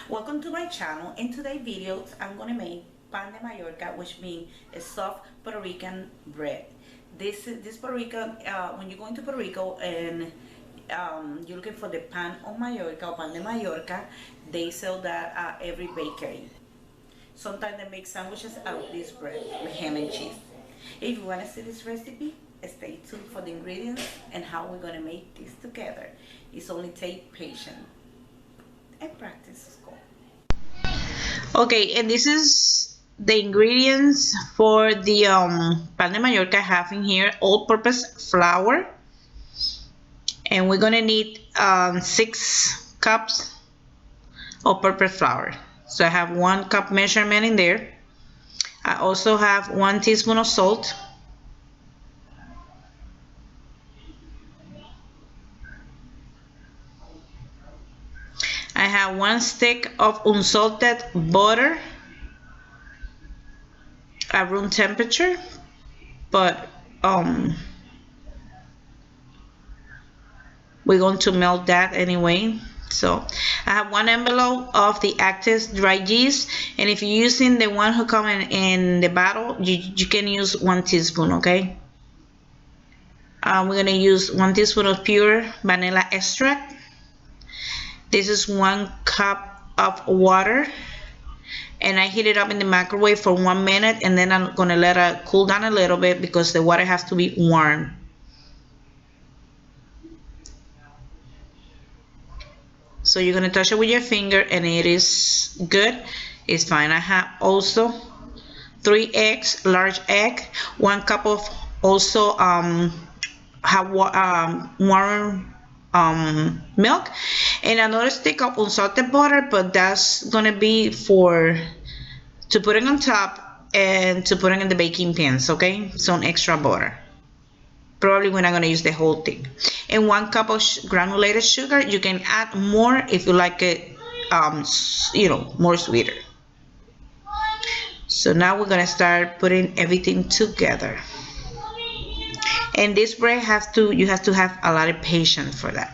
Welcome to my channel. In today's video I'm gonna make pan de Mallorca, which means a soft Puerto Rican bread. This Puerto Rican, when you go into Puerto Rico and you're looking for the pan of Mallorca or pan de Mallorca, they sell that at every bakery. Sometimes they make sandwiches out of this bread with ham and cheese. If you want to see this recipe, stay tuned for the ingredients and how we're gonna make this together. It's only take patience and practice. Okay, and this is the ingredients for the pan de Mallorca. I have in here all-purpose flour, and we're gonna need 6 cups all-purpose flour. So I have 1 cup measurement in there. I also have 1 teaspoon of salt. I have 1 stick of unsalted butter at room temperature, but we're going to melt that anyway. So I have 1 envelope of the active dry yeast, and if you're using the one who come in the bottle, you can use 1 teaspoon. Okay, we're going to use 1 teaspoon of pure vanilla extract. This is 1 cup of water, and I heat it up in the microwave for 1 minute, and then I'm going to let it cool down a little bit because the water has to be warm. So you're going to touch it with your finger and it is good. It's fine. I have also 3 eggs, large egg, 1 cup of also warm milk, and another stick of unsalted butter, but that's gonna be to put it on top and to put it in the baking pans. Okay, some extra butter. Probably we're not gonna use the whole thing. And 1 cup of granulated sugar. You can add more if you like it, more sweeter. So now we're gonna start putting everything together. And this bread you have to have a lot of patience for that.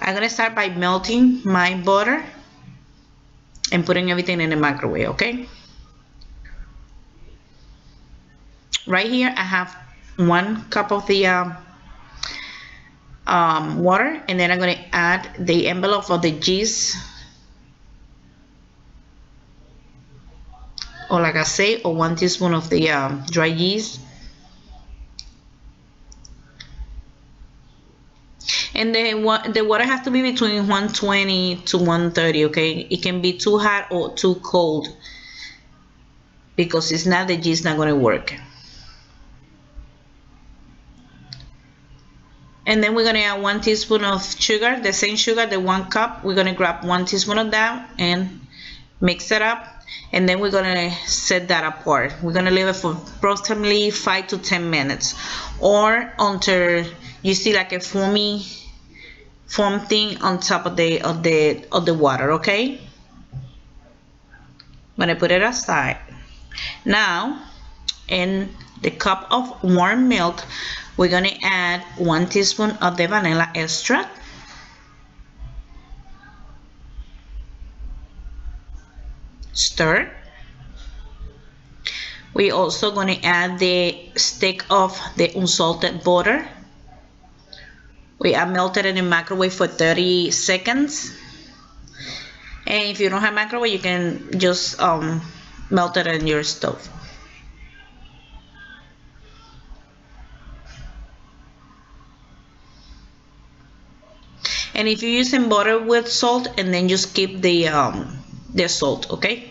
I'm gonna start by melting my butter and putting everything in the microwave. Okay. Right here I have 1 cup of the water, and then I'm gonna add the envelope of the yeast, or like I say, or 1 teaspoon of the dry yeast. And the water has to be between 120 to 130. Okay, it can be too hot or too cold, because it's not, the yeast not going to work. And then we're going to add 1 teaspoon of sugar, the same sugar, the 1 cup. We're going to grab 1 teaspoon of that and mix it up, and then we're going to set that apart. We're going to leave it for approximately 5 to 10 minutes, or until you see like a foam thing on top of the water. Okay, I'm going to put it aside. Now in the cup of warm milk, we're going to add 1 teaspoon of the vanilla extract. Stir. We're also going to add the stick of the unsalted butter. We are melted in the microwave for 30 seconds. And if you don't have microwave, you can just melt it in your stove. And if you're using butter with salt, and then just keep the salt. Okay.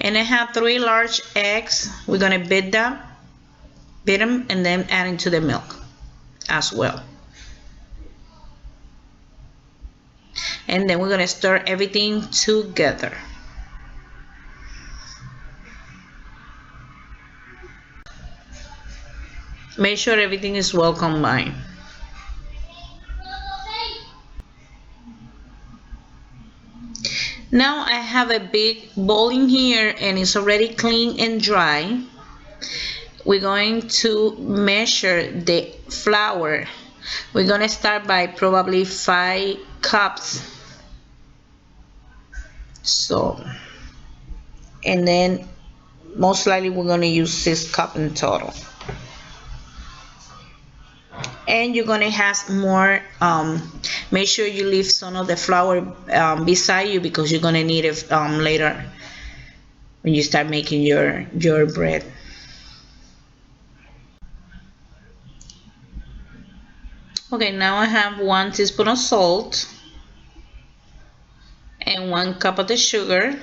And I have 3 large eggs. We're gonna beat them, and then add into the milk as well. And then we're gonna stir everything together. Make sure everything is well combined. Now I have a big bowl in here and it's already clean and dry. We're going to measure the flour. We're going to start by probably 5 cups. So, and then most likely we're going to use 6 cups in total. And you're going to have more, make sure you leave some of the flour beside you because you're going to need it later when you start making your bread. Okay, now I have 1 teaspoon of salt and 1 cup of the sugar.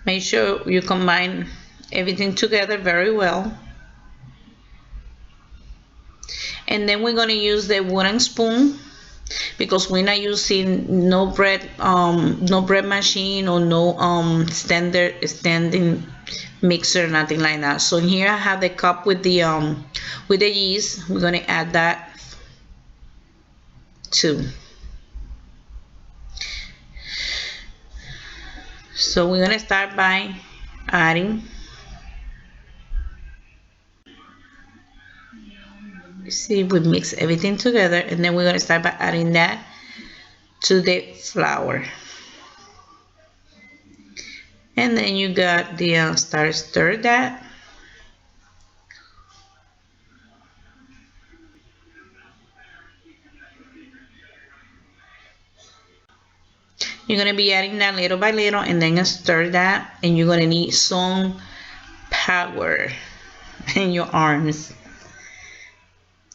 Make sure you combine everything together very well. And then we're going to use the wooden spoon because we're not using no bread machine or no standing mixer, nothing like that. So here I have the cup with the yeast. We're going to add that too. So we're going to start by adding. See, we mix everything together and then we're going to start by adding that to the flour. And then you got the stir that. You're going to be adding that little by little and then stir that, and you're going to need some power in your arms.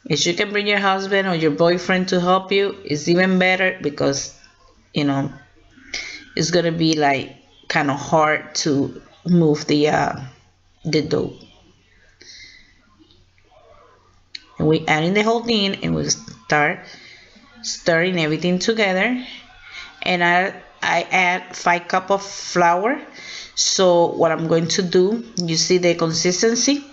If you can bring your husband or your boyfriend to help you, it's even better because, you know, it's going to be like kind of hard to move the dough. And we add in the whole thing and we start stirring everything together. And I add 5 cups of flour. So what I'm going to do, you see the consistency,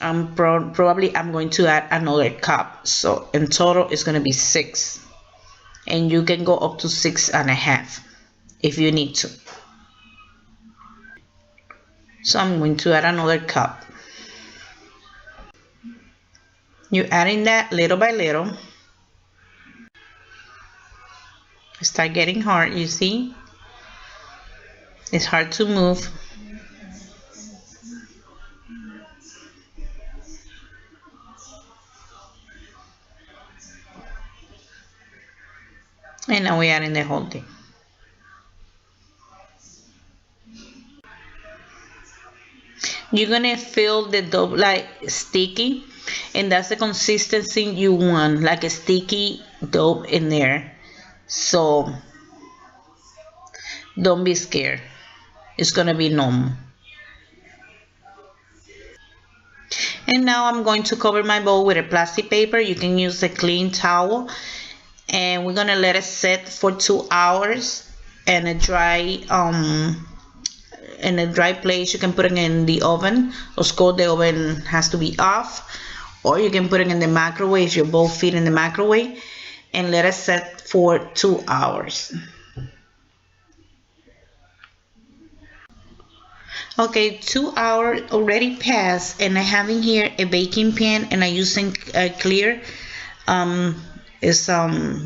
probably I'm going to add another cup. So in total it's going to be 6, and you can go up to 6.5 if you need to. So I'm going to add another cup. You're adding that little by little. Start getting hard, you see? It's hard to move. And now we're adding the whole thing. You're gonna feel the dough like sticky, and that's the consistency you want, like a sticky dough in there. So don't be scared. It's gonna be normal. And now I'm going to cover my bowl with a plastic paper. You can use a clean towel, and we're gonna let it sit for 2 hours in a dry place. You can put it in the oven. Of course, the oven has to be off, or you can put it in the microwave if you both fit in the microwave, and let it set for 2 hours. Okay, 2 hours already passed, and I have in here a baking pan, and I'm using a clear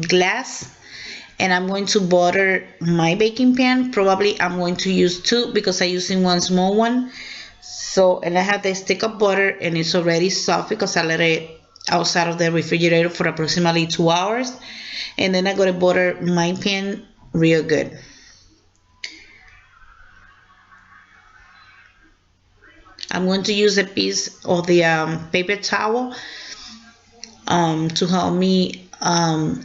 glass, and I'm going to butter my baking pan. Probably I'm going to use 2 because I'm using one small one. So, and I have the stick of butter, and it's already soft because I let it outside of the refrigerator for approximately 2 hours. And then I'm going to butter my pan real good. I'm going to use a piece of the paper towel to help me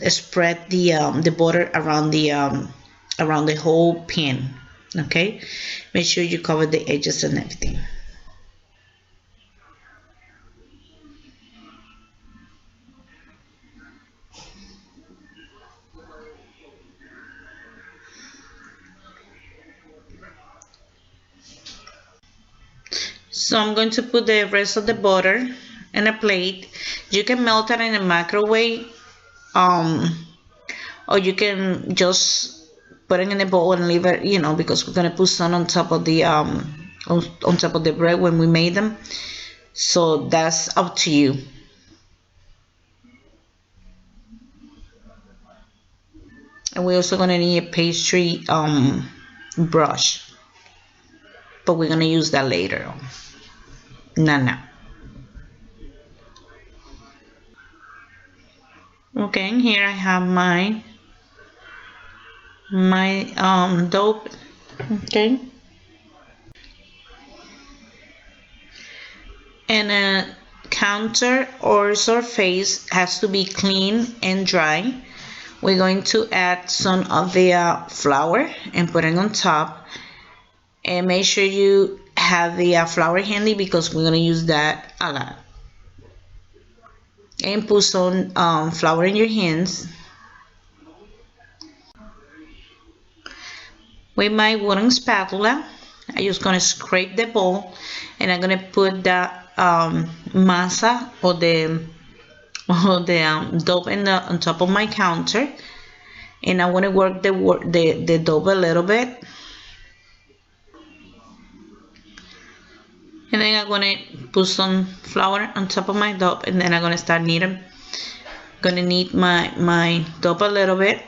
spread the butter around the whole pan. Okay, make sure you cover the edges and everything. So I'm going to put the rest of the butter in a plate. You can melt it in a microwave or you can just put it in a bowl and leave it, because we're gonna put some on top of the on top of the bread when we made them. So that's up to you. And we're also gonna need a pastry brush, but we're gonna use that later on. No, no. Okay, and here I have my dough. Okay, and a counter or surface has to be clean and dry. We're going to add some of the flour and put it on top, and make sure you have the flour handy because we're going to use that a lot. And put some flour in your hands. With my wooden spatula, I'm just going to scrape the bowl, and I'm going to put the masa or the dough on top of my counter, and I want to work the dough a little bit. And then I'm gonna put some flour on top of my dough, and then I'm gonna start kneading. Gonna knead my dough a little bit,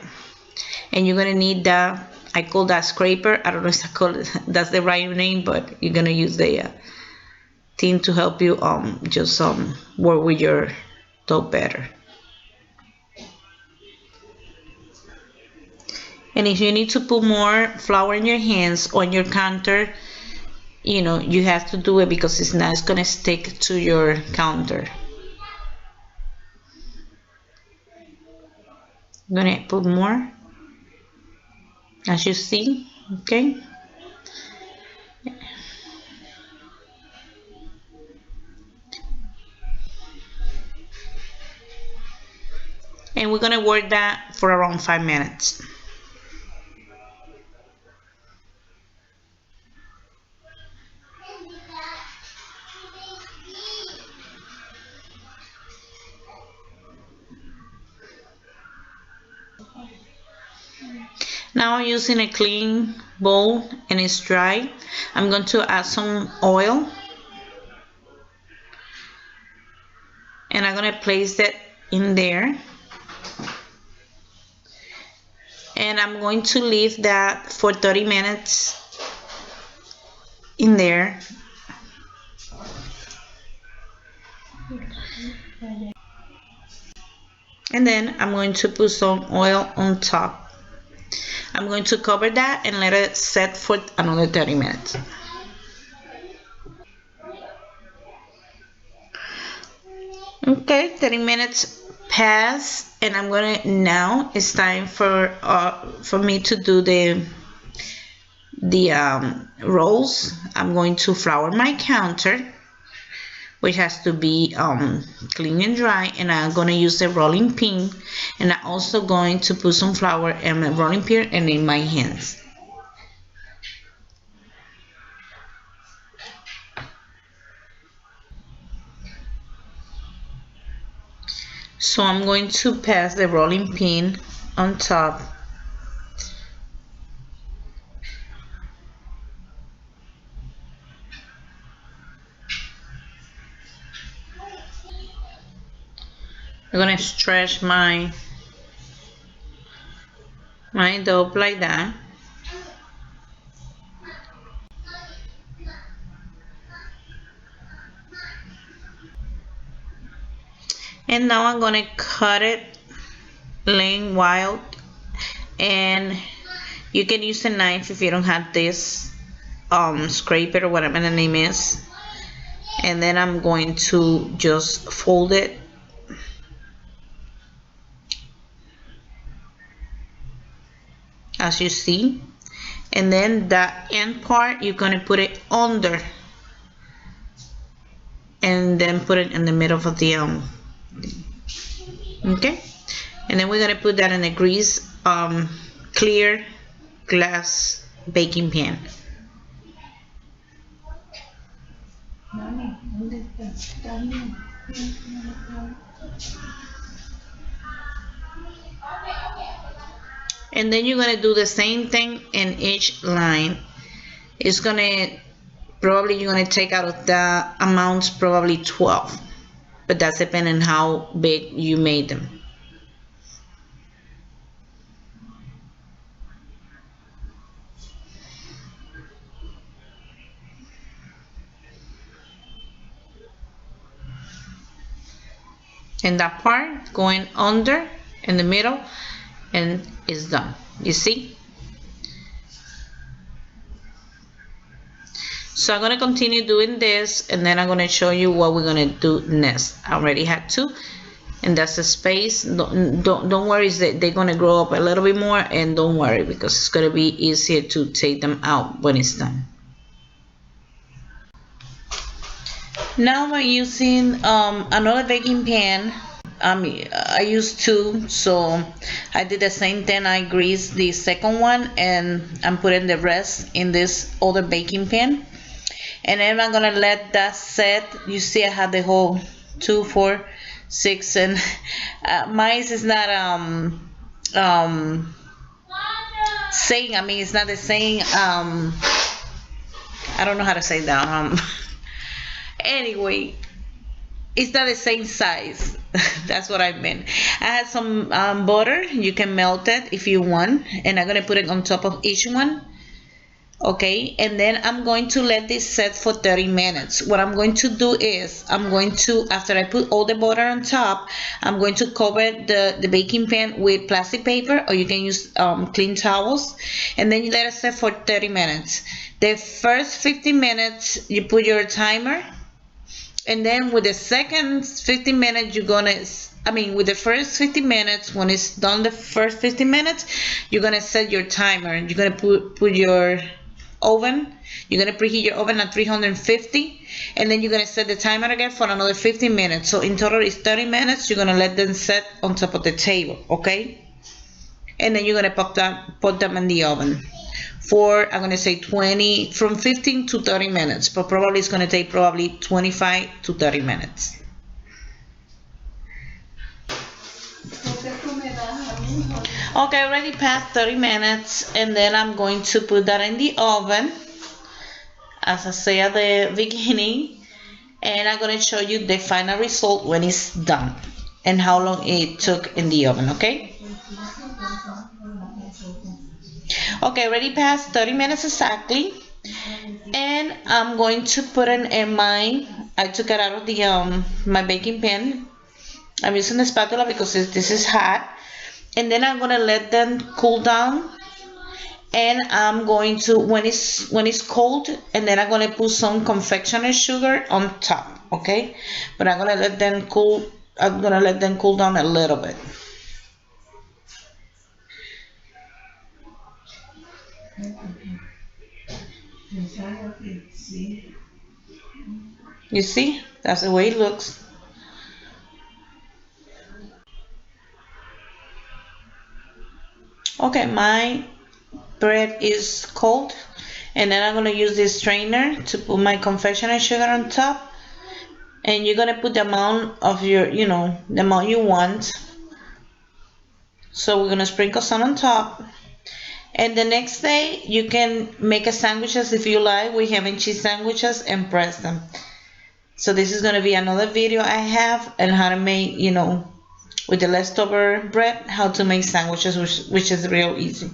and you're gonna need that. I call that scraper. I don't know if that's the right name, but you're gonna use the thing to help you just work with your dough better. And if you need to put more flour in your hands on your counter, you have to do it because it's not gonna stick to your counter. I'm gonna put more, as you see. Okay, and we're gonna work that for around 5 minutes. Now I'm using a clean bowl and it's dry. I'm going to add some oil, and I'm going to place that in there, and I'm going to leave that for 30 minutes in there. And then I'm going to put some oil on top. I'm going to cover that and let it set for another 30 minutes. Okay, 30 minutes pass, and I'm gonna now it's time for me to do the rolls. I'm going to flour my counter, which has to be clean and dry, and I'm gonna use a rolling pin, and I'm also going to put some flour in my rolling pin and in my hands. So I'm going to pass the rolling pin on top. I'm gonna stretch my dough like that. And now I'm gonna cut it lengthwise, and you can use a knife if you don't have this scraper or whatever the name is. And then I'm going to just fold it as you see, and then that end part you're going to put it under, and then put it in the middle of the okay, and then we're going to put that in a grease clear glass baking pan. And then you're gonna do the same thing in each line. It's gonna probably you're gonna take out of the amounts probably 12, but that's depending on how big you made them. And that part going under in the middle, and it's done. You see? So I'm gonna continue doing this, and then I'm gonna show you what we're gonna do next. I already had two, and that's the space. Don't worry, they're gonna grow up a little bit more, and don't worry because it's gonna be easier to take them out when it's done. Now I'm using another baking pan. I used two, so I did the same thing. I greased the second one, and I'm putting the rest in this other baking pan. And then I'm gonna let that set. You see, I have the whole 2, 4, 6, and mine is not saying. I mean, it's not the same. I don't know how to say that. Anyway, it's not the same size. That's what I meant. I had some butter. You can melt it if you want, and I'm gonna put it on top of each one. Okay, and then I'm going to let this set for 30 minutes. What I'm going to do is I'm going to, after I put all the butter on top, I'm going to cover the baking pan with plastic paper, or you can use clean towels, and then you let it set for 30 minutes. The first 15 minutes you put your timer, and then with the second 15 minutes with the first 15 minutes, when it's done the first 15 minutes, you're gonna set your timer. You're gonna put your oven, you're gonna preheat your oven at 350, and then you're gonna set the timer again for another 15 minutes. So in total it's 30 minutes. You're gonna let them set on top of the table, okay? And then you're gonna put them in the oven for, I'm gonna say from 15 to 30 minutes, but probably it's gonna take probably 25 to 30 minutes. Okay, already passed 30 minutes, and then I'm going to put that in the oven, as I say at the beginning, and I'm going to show you the final result when it's done and how long it took in the oven, okay? Okay, already passed 30 minutes exactly, and I'm going to put it in I took it out of the my baking pan. I'm using the spatula because this is hot. And then I'm gonna let them cool down, and I'm going to, when it's cold, and then I'm gonna put some confectioner sugar on top, okay? But I'm gonna let them cool. I'm gonna let them cool down a little bit. You see, that's the way it looks. Okay, my bread is cold, and then I'm gonna use this strainer to put my confectioner sugar on top, and you're gonna put the amount of your, the amount you want. So we're gonna sprinkle some on top, and the next day you can make a sandwiches if you like with ham and cheese sandwiches and press them. So this is gonna be another video I have on how to make, with the leftover bread, how to make sandwiches, which is real easy.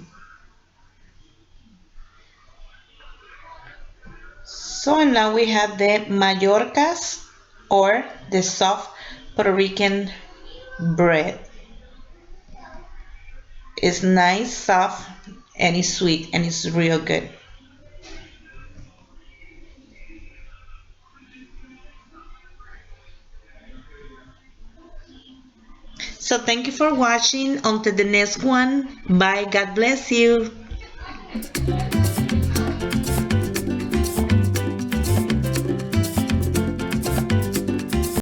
So now we have the Mallorcas, or the soft Puerto Rican bread. It's nice, soft, and it's sweet, and it's real good. So thank you for watching. Until the next one. Bye. God bless you.